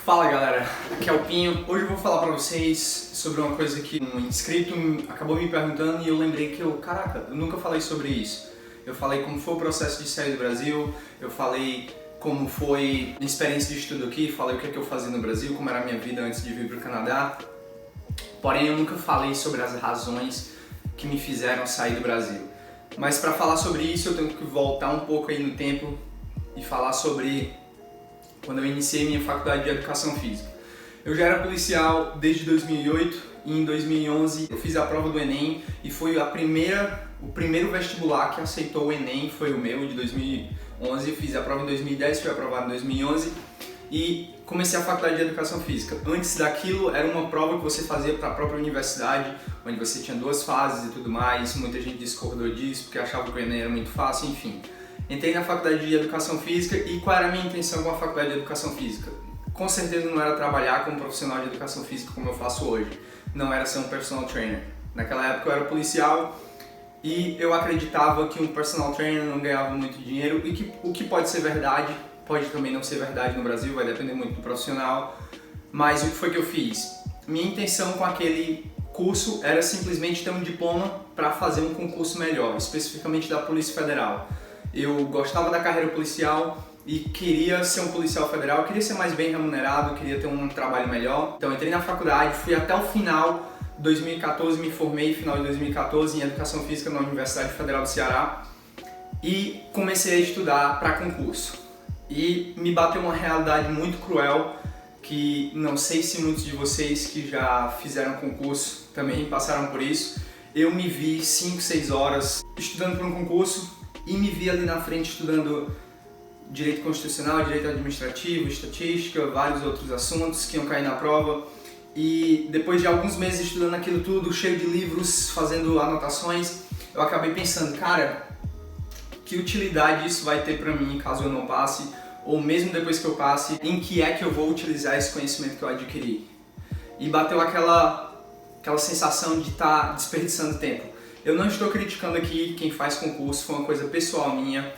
Fala galera, aqui é o Pinho. Hoje eu vou falar pra vocês sobre uma coisa que um inscrito acabou me perguntando e eu lembrei que eu nunca falei sobre isso. Eu falei como foi o processo de sair do Brasil, eu falei como foi a experiência de estudo aqui, falei o que é que eu fazia no Brasil, como era a minha vida antes de vir pro Canadá. Porém eu nunca falei sobre as razões que me fizeram sair do Brasil. Mas para falar sobre isso eu tenho que voltar um pouco aí no tempo e falar sobre quando eu iniciei minha faculdade de Educação Física. Eu já era policial desde 2008 e em 2011 eu fiz a prova do Enem e foi o primeiro vestibular que aceitou o Enem, foi o meu, de 2011. Eu fiz a prova em 2010, fui aprovado em 2011 e comecei a faculdade de Educação Física. Antes daquilo era uma prova que você fazia para a própria universidade, onde você tinha 2 fases e tudo mais. Muita gente discordou disso porque achava que o Enem era muito fácil, enfim. Entrei na faculdade de Educação Física e qual era a minha intenção com a faculdade de Educação Física? Com certeza não era trabalhar como profissional de Educação Física como eu faço hoje. Não era ser um personal trainer. Naquela época eu era policial e eu acreditava que um personal trainer não ganhava muito dinheiro e que o que pode ser verdade, pode também não ser verdade no Brasil, vai depender muito do profissional. Mas o que foi que eu fiz? Minha intenção com aquele curso era simplesmente ter um diploma para fazer um concurso melhor, especificamente da Polícia Federal. Eu gostava da carreira policial e queria ser um policial federal, queria ser mais bem remunerado, queria ter um trabalho melhor. Então entrei na faculdade, fui até o final de 2014, me formei no final de 2014 em Educação Física na Universidade Federal do Ceará e comecei a estudar para concurso. E me bateu uma realidade muito cruel que não sei se muitos de vocês que já fizeram concurso também passaram por isso. Eu me vi 5, 6 horas estudando para um concurso e me vi ali na frente estudando Direito Constitucional, Direito Administrativo, Estatística, vários outros assuntos que iam cair na prova. E depois de alguns meses estudando aquilo tudo, cheio de livros, fazendo anotações, eu acabei pensando, cara, que utilidade isso vai ter pra mim caso eu não passe, ou mesmo depois que eu passe, em que é que eu vou utilizar esse conhecimento que eu adquiri? E bateu aquela sensação de estar desperdiçando tempo. Eu não estou criticando aqui quem faz concurso, foi uma coisa pessoal minha.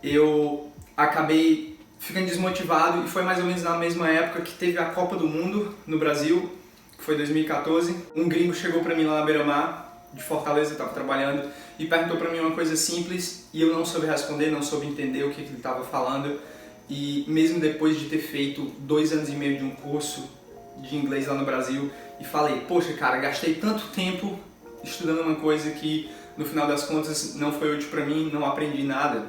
Eu acabei ficando desmotivado e foi mais ou menos na mesma época que teve a Copa do Mundo no Brasil, que foi 2014. Um gringo chegou pra mim lá na Beira-Mar, de Fortaleza, eu estava trabalhando, e perguntou pra mim uma coisa simples e eu não soube responder, não soube entender o que ele estava falando. E mesmo depois de ter feito 2 anos e meio de um curso de inglês lá no Brasil, e falei, poxa cara, gastei tanto tempo estudando uma coisa que no final das contas não foi útil pra mim, não aprendi nada.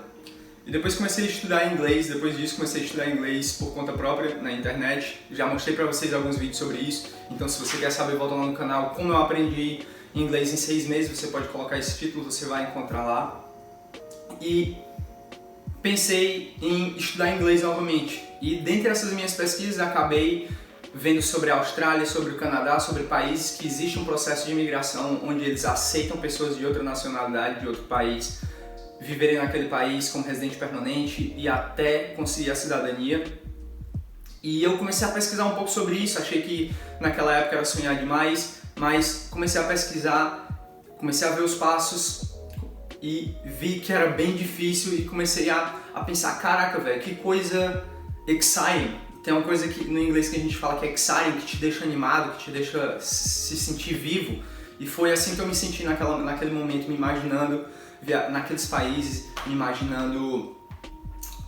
E depois comecei a estudar inglês, depois disso comecei a estudar inglês por conta própria na internet. Já mostrei pra vocês alguns vídeos sobre isso, então se você quer saber, volta lá no canal como eu aprendi inglês em 6 meses, você pode colocar esse título, você vai encontrar lá. E pensei em estudar inglês novamente. E dentre essas minhas pesquisas acabei vendo sobre a Austrália, sobre o Canadá, sobre países que existe um processo de imigração onde eles aceitam pessoas de outra nacionalidade, de outro país, viverem naquele país como residente permanente e até conseguir a cidadania. E eu comecei a pesquisar um pouco sobre isso, achei que naquela época era sonhar demais, mas comecei a pesquisar, comecei a ver os passos e vi que era bem difícil e comecei a pensar, caraca velho, que coisa exciting. Tem uma coisa que, no inglês que a gente fala que é exciting, que te deixa animado, que te deixa se sentir vivo. E foi assim que eu me senti naquele momento, me imaginando naqueles países, me imaginando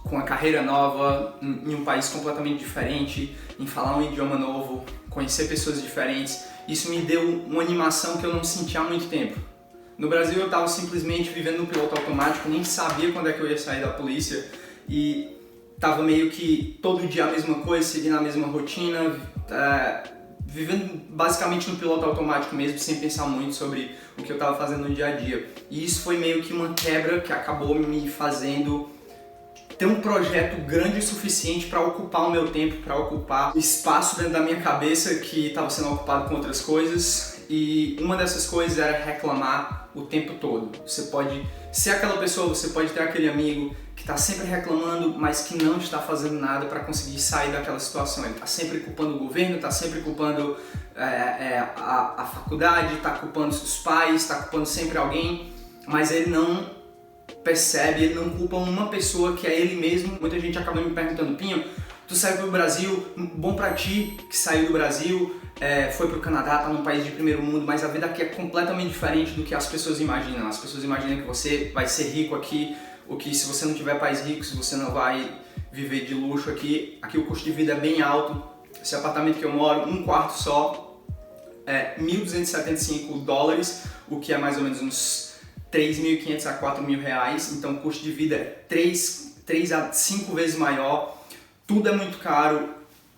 com a carreira nova, em um país completamente diferente, em falar um idioma novo, conhecer pessoas diferentes. Isso me deu uma animação que eu não sentia há muito tempo. No Brasil eu estava simplesmente vivendo no piloto automático, nem sabia quando é que eu ia sair da polícia e tava meio que todo dia a mesma coisa, seguindo a mesma rotina, vivendo basicamente no piloto automático mesmo, sem pensar muito sobre o que eu tava fazendo no dia a dia. E isso foi meio que uma quebra que acabou me fazendo ter um projeto grande o suficiente para ocupar o meu tempo, para ocupar o espaço dentro da minha cabeça que estava sendo ocupado com outras coisas. E uma dessas coisas era reclamar o tempo todo. Você pode ser aquela pessoa, você pode ter aquele amigo que está sempre reclamando, mas que não está fazendo nada para conseguir sair daquela situação. Ele está sempre culpando o governo, está sempre culpando a faculdade, está culpando os pais, está culpando sempre alguém, mas ele não percebe, ele não culpa uma pessoa que é ele mesmo. Muita gente acaba me perguntando, Pinho, Tu saiu pro Brasil, bom pra ti que saiu do Brasil, foi pro Canadá, tá num país de primeiro mundo, mas a vida aqui é completamente diferente do que as pessoas imaginam. As pessoas imaginam que você vai ser rico aqui, ou que se você não tiver pais ricos, você não vai viver de luxo aqui. Aqui o custo de vida é bem alto. Esse apartamento que eu moro, um quarto só, é $1.275, o que é mais ou menos uns 3.500 a 4.000 reais. Então o custo de vida é 3 a 5 vezes maior. Tudo é muito caro.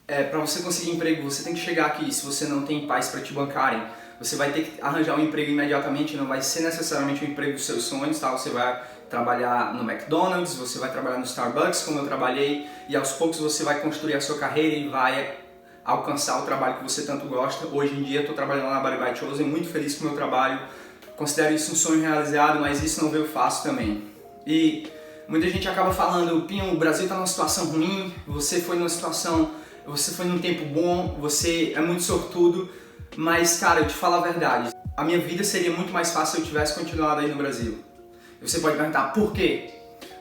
Para você conseguir emprego, você tem que chegar aqui. Se você não tem pais para te bancarem, você vai ter que arranjar um emprego imediatamente. Não vai ser necessariamente o emprego dos seus sonhos, tá? Você vai trabalhar no McDonald's, você vai trabalhar no Starbucks, como eu trabalhei, e aos poucos você vai construir a sua carreira e vai alcançar o trabalho que você tanto gosta. Hoje em dia estou trabalhando na Body by Chosen, muito feliz com o meu trabalho. Considero isso um sonho realizado, mas isso não veio fácil também. E muita gente acaba falando, Pinho, o Brasil está numa situação ruim, você foi num tempo bom, você é muito sortudo, mas cara, eu te falo a verdade, a minha vida seria muito mais fácil se eu tivesse continuado aí no Brasil. Você pode perguntar, por quê?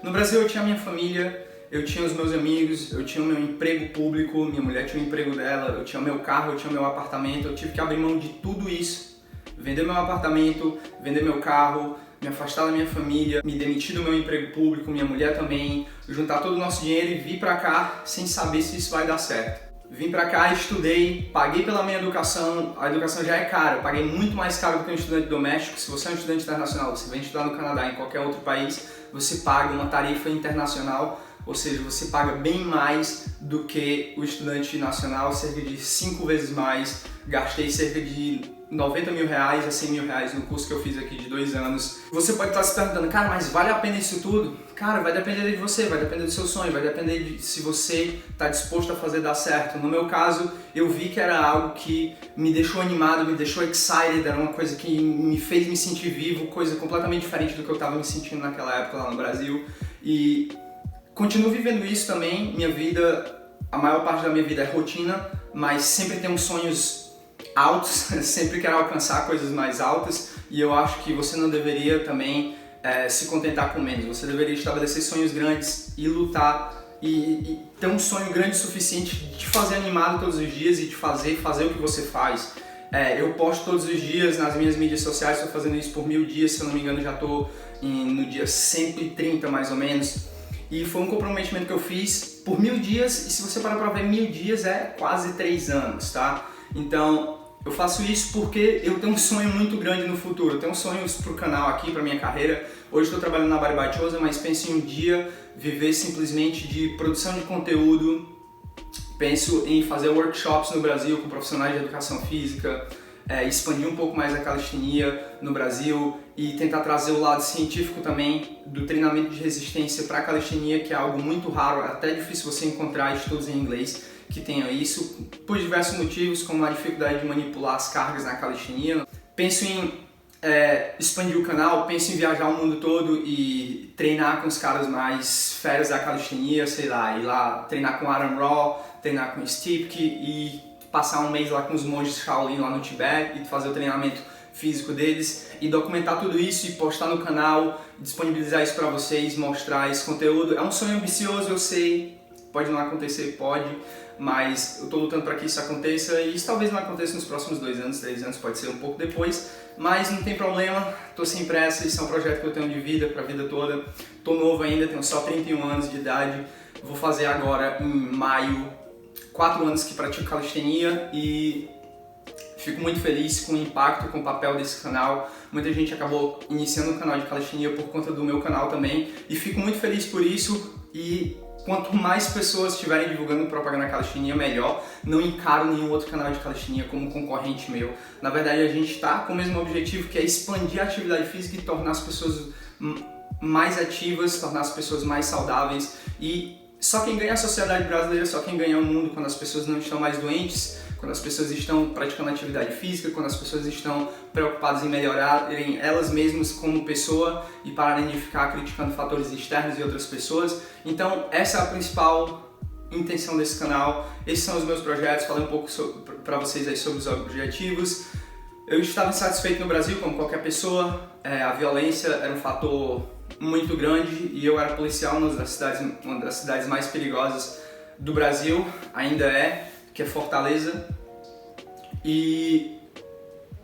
No Brasil eu tinha a minha família, eu tinha os meus amigos, eu tinha o meu emprego público, minha mulher tinha o emprego dela, eu tinha o meu carro, eu tinha o meu apartamento, eu tive que abrir mão de tudo isso, vender meu apartamento, vender meu carro, me afastar da minha família, me demitir do meu emprego público, minha mulher também, juntar todo o nosso dinheiro e vir pra cá sem saber se isso vai dar certo. Vim pra cá, estudei, paguei pela minha educação, a educação já é cara, eu paguei muito mais caro do que um estudante doméstico. Se você é um estudante internacional, você vem estudar no Canadá, em qualquer outro país, você paga uma tarifa internacional, ou seja, você paga bem mais do que o estudante nacional, cerca de 5 vezes mais. Gastei cerca de 90 mil reais a 100 mil reais no curso que eu fiz aqui de 2 anos. Você pode estar se perguntando, cara, mas vale a pena isso tudo? Cara, vai depender de você, vai depender do seu sonho, vai depender de se você está disposto a fazer dar certo. No meu caso, eu vi que era algo que me deixou animado, me deixou excited, era uma coisa que me fez me sentir vivo, coisa completamente diferente do que eu estava me sentindo naquela época lá no Brasil. E continuo vivendo isso também. Minha vida, a maior parte da minha vida é rotina, mas sempre tenho sonhos altos, sempre quero alcançar coisas mais altas, e eu acho que você não deveria também se contentar com menos. Você deveria estabelecer sonhos grandes e lutar e ter um sonho grande o suficiente de te fazer animado todos os dias e de fazer o que você faz. Eu posto todos os dias nas minhas mídias sociais, estou fazendo isso por 1000 dias, se eu não me engano já estou no dia 130 mais ou menos. E foi um comprometimento que eu fiz por 1000 dias, e se você parar para ver, 1000 dias é quase 3 anos, tá? Então, eu faço isso porque eu tenho um sonho muito grande no futuro. Eu tenho sonhos pro canal aqui, pra minha carreira. Hoje estou trabalhando na Body by Chosen, mas penso em um dia viver simplesmente de produção de conteúdo. Penso em fazer workshops no Brasil com profissionais de educação física, expandir um pouco mais a calistenia no Brasil e tentar trazer o lado científico também do treinamento de resistência para a calistenia, que é algo muito raro, até difícil você encontrar estudos em inglês que tenham isso, por diversos motivos, como a dificuldade de manipular as cargas na calistenia. Penso em expandir o canal, penso em viajar o mundo todo e treinar com os caras mais feras da calistenia, sei lá, ir lá treinar com Adam Raw, treinar com Stipke e passar um mês lá com os monges Shaolin lá no Tibete e fazer o treinamento físico deles e documentar tudo isso e postar no canal, disponibilizar isso para vocês, mostrar esse conteúdo. É um sonho ambicioso, eu sei, pode não acontecer, pode, mas eu estou lutando para que isso aconteça, e isso talvez não aconteça nos próximos 2 anos, 3 anos, pode ser um pouco depois, mas não tem problema, estou sem pressa, isso é um projeto que eu tenho de vida, para a vida toda. Estou novo ainda, tenho só 31 anos de idade, vou fazer agora em maio 4 anos que pratico calistenia e fico muito feliz com o impacto, com o papel desse canal. Muita gente acabou iniciando o canal de calistenia por conta do meu canal também, e fico muito feliz por isso. E quanto mais pessoas estiverem divulgando propaganda calistenia, melhor. Não encaro nenhum outro canal de calistenia como concorrente meu. Na verdade, a gente está com o mesmo objetivo, que é expandir a atividade física e tornar as pessoas mais ativas, tornar as pessoas mais saudáveis. E só quem ganha a sociedade brasileira, só quem ganha o mundo quando as pessoas não estão mais doentes, quando as pessoas estão praticando atividade física, quando as pessoas estão preocupadas em melhorarem elas mesmas como pessoa e pararem de ficar criticando fatores externos e outras pessoas. Então essa é a principal intenção desse canal. Esses são os meus projetos, falei um pouco para vocês aí sobre os objetivos. Eu estava insatisfeito no Brasil, como qualquer pessoa. A violência era um fator muito grande e eu era policial, uma das cidades mais perigosas do Brasil, ainda que é Fortaleza.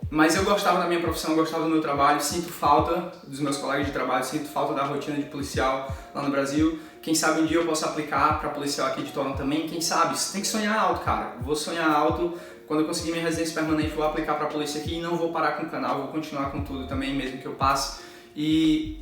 Mas eu gostava da minha profissão, eu gostava do meu trabalho, sinto falta dos meus colegas de trabalho, sinto falta da rotina de policial lá no Brasil. Quem sabe um dia eu posso aplicar para policial aqui de Toronto também, quem sabe? Você tem que sonhar alto, cara. Vou sonhar alto, quando eu conseguir minha residência permanente vou aplicar para a polícia aqui e não vou parar com o canal, vou continuar com tudo também, mesmo que eu passe. E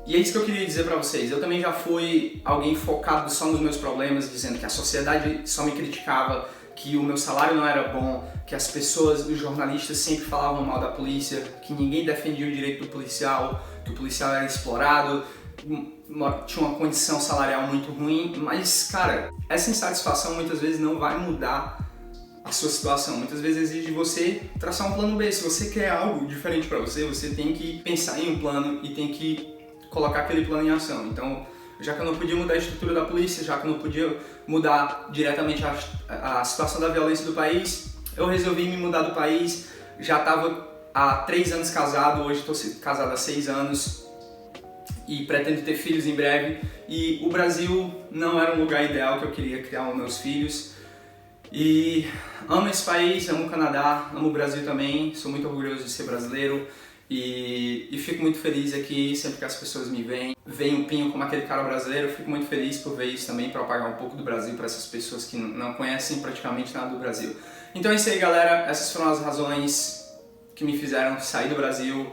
é isso que eu queria dizer para vocês. Eu também já fui alguém focado só nos meus problemas, dizendo que a sociedade só me criticava, que o meu salário não era bom, que as pessoas, os jornalistas sempre falavam mal da polícia, que ninguém defendia o direito do policial, que o policial era explorado, tinha uma condição salarial muito ruim, mas, cara, essa insatisfação muitas vezes não vai mudar a sua situação. Muitas vezes exige você traçar um plano B. Se você quer algo diferente para você, você tem que pensar em um plano e tem que colocar aquele plano em ação. Então, já que eu não podia mudar a estrutura da polícia, já que eu não podia mudar diretamente a situação da violência do país, eu resolvi me mudar do país. Já estava há 3 anos casado, hoje estou casado há 6 anos e pretendo ter filhos em breve. E o Brasil não era um lugar ideal que eu queria criar os meus filhos. E amo esse país, amo o Canadá, amo o Brasil também, sou muito orgulhoso de ser brasileiro. E fico muito feliz aqui, sempre que as pessoas me veem o Pinho como aquele cara brasileiro, eu fico muito feliz por ver isso também, para propagar um pouco do Brasil para essas pessoas que não conhecem praticamente nada do Brasil. Então é isso aí, galera, essas foram as razões que me fizeram sair do Brasil.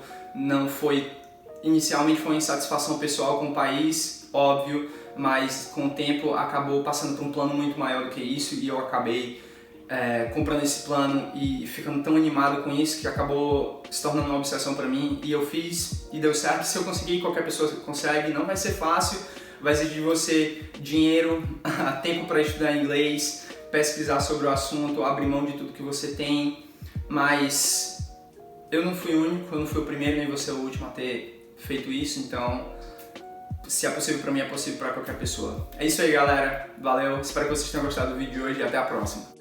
Inicialmente foi uma insatisfação pessoal com o país, óbvio, mas com o tempo acabou passando por um plano muito maior do que isso e eu acabei comprando esse plano e ficando tão animado com isso que acabou se tornando uma obsessão para mim, e eu fiz e deu certo. Se eu conseguir, qualquer pessoa consegue. Não vai ser fácil, vai exigir de você dinheiro, tempo para estudar inglês, pesquisar sobre o assunto, abrir mão de tudo que você tem, mas eu não fui o único, eu não fui o primeiro, nem você o último a ter feito isso, então se é possível para mim, é possível para qualquer pessoa. É isso aí, galera, valeu, espero que vocês tenham gostado do vídeo de hoje e até a próxima.